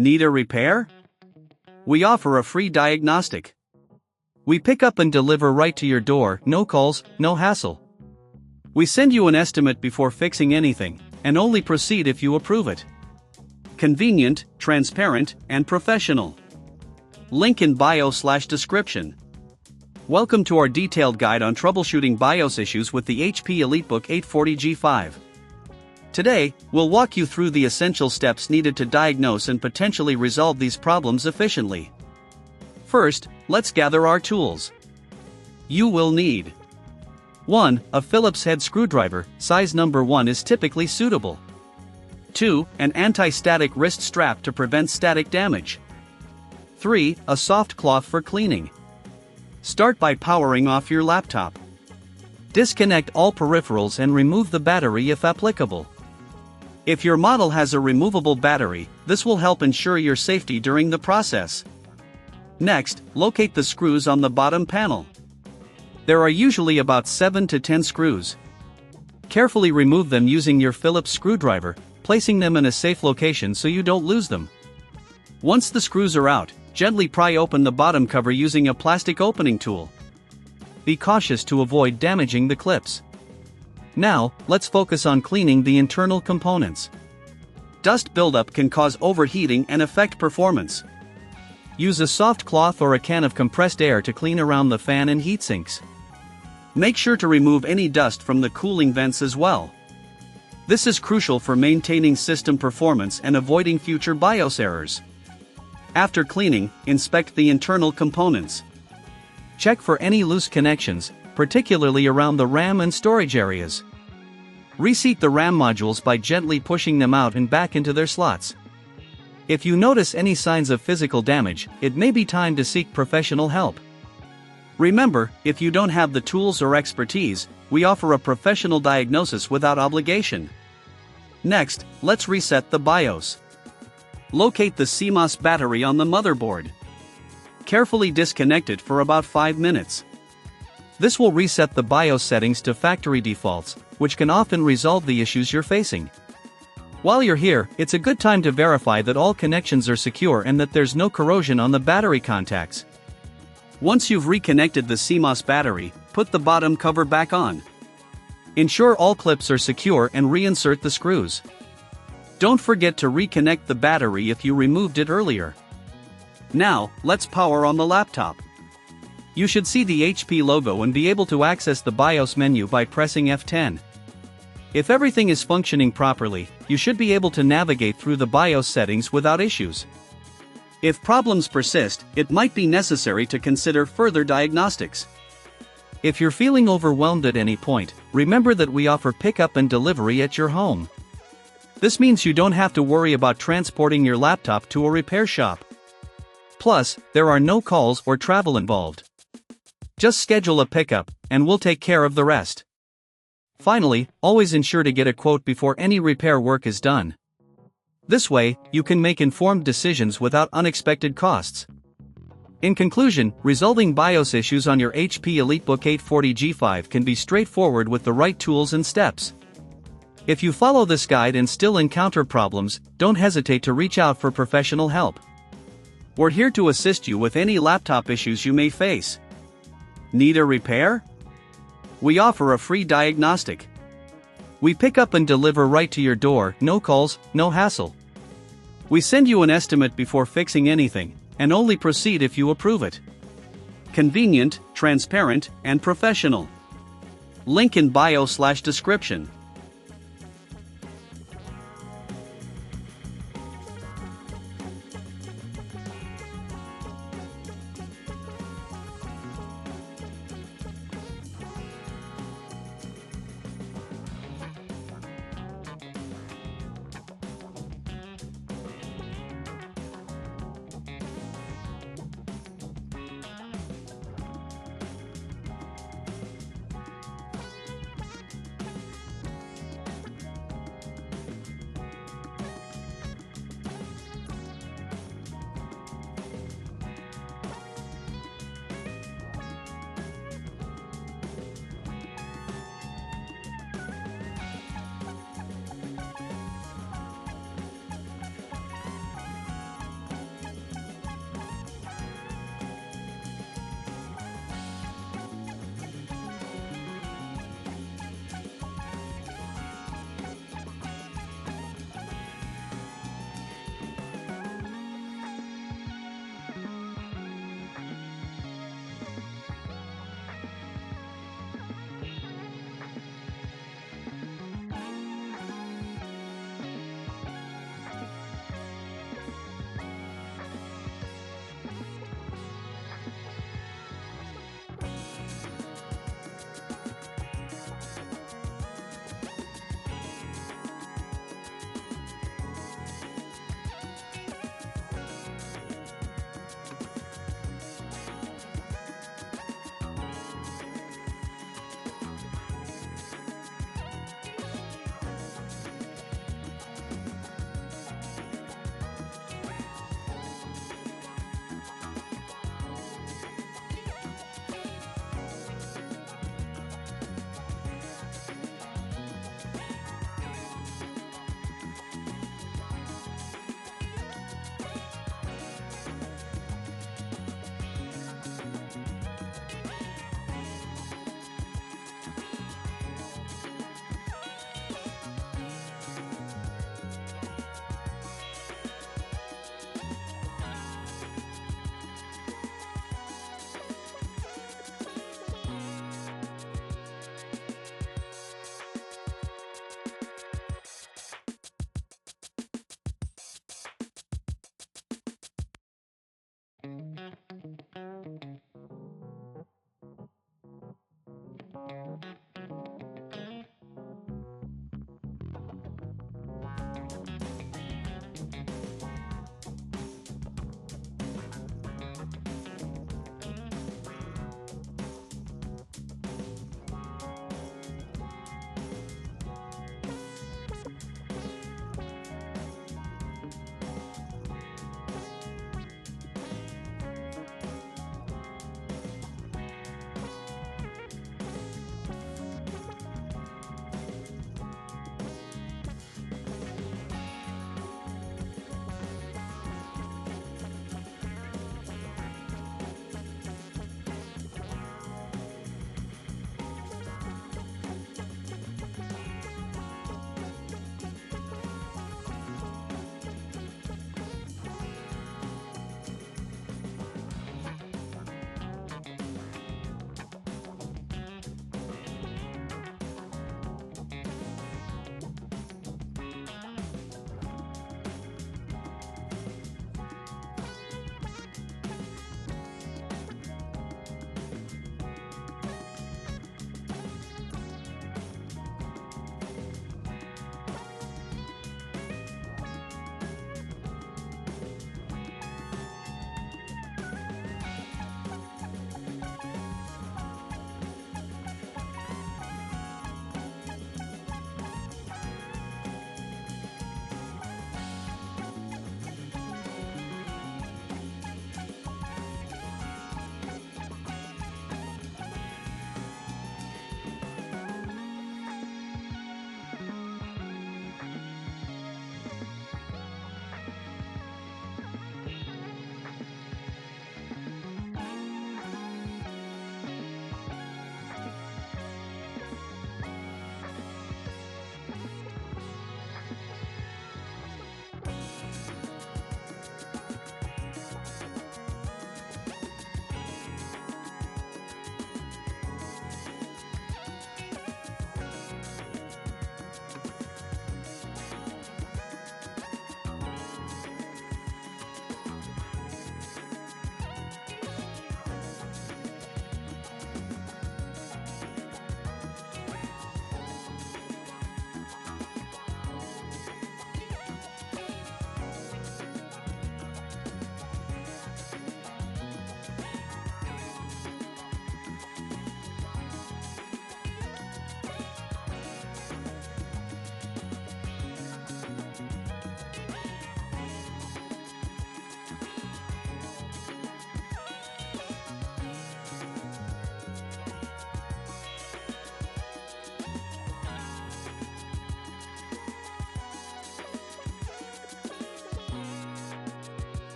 Need a repair? We offer a free diagnostic. We pick up and deliver right to your door, no calls, no hassle. We send you an estimate before fixing anything, and only proceed if you approve it. Convenient, transparent, and professional. Link in bio/description. Welcome to our detailed guide on troubleshooting BIOS issues with the HP EliteBook 840G5. Today, we'll walk you through the essential steps needed to diagnose and potentially resolve these problems efficiently. First, let's gather our tools. You will need 1. A Phillips head screwdriver, size number 1 is typically suitable. 2. An anti-static wrist strap to prevent static damage. 3. A soft cloth for cleaning. Start by powering off your laptop. Disconnect all peripherals and remove the battery if applicable. If your model has a removable battery, this will help ensure your safety during the process. Next, locate the screws on the bottom panel. There are usually about 7 to 10 screws. Carefully remove them using your Phillips screwdriver, placing them in a safe location so you don't lose them. Once the screws are out, gently pry open the bottom cover using a plastic opening tool. Be cautious to avoid damaging the clips. Now, let's focus on cleaning the internal components. Dust buildup can cause overheating and affect performance. Use a soft cloth or a can of compressed air to clean around the fan and heat sinks. Make sure to remove any dust from the cooling vents as well. This is crucial for maintaining system performance and avoiding future BIOS errors. After cleaning, inspect the internal components. Check for any loose connections, particularly around the RAM and storage areas. Reseat the RAM modules by gently pushing them out and back into their slots. If you notice any signs of physical damage, it may be time to seek professional help. Remember, if you don't have the tools or expertise, we offer a professional diagnosis without obligation. Next, let's reset the BIOS. Locate the CMOS battery on the motherboard. Carefully disconnect it for about 5 minutes. This will reset the BIOS settings to factory defaults, which can often resolve the issues you're facing. While you're here, it's a good time to verify that all connections are secure and that there's no corrosion on the battery contacts. Once you've reconnected the CMOS battery, put the bottom cover back on. Ensure all clips are secure and reinsert the screws. Don't forget to reconnect the battery if you removed it earlier. Now, let's power on the laptop. You should see the HP logo and be able to access the BIOS menu by pressing F10. If everything is functioning properly, you should be able to navigate through the BIOS settings without issues. If problems persist, it might be necessary to consider further diagnostics. If you're feeling overwhelmed at any point, remember that we offer pickup and delivery at your home. This means you don't have to worry about transporting your laptop to a repair shop. Plus, there are no calls or travel involved. Just schedule a pickup, and we'll take care of the rest. Finally, always ensure to get a quote before any repair work is done. This way, you can make informed decisions without unexpected costs. In conclusion, resolving BIOS issues on your HP EliteBook 840G5 can be straightforward with the right tools and steps. If you follow this guide and still encounter problems, don't hesitate to reach out for professional help. We're here to assist you with any laptop issues you may face. Need a repair? We offer a free diagnostic. We pick up and deliver right to your door, no calls, no hassle. We send you an estimate before fixing anything, and only proceed if you approve it. Convenient, transparent, and professional. Link in bio/description.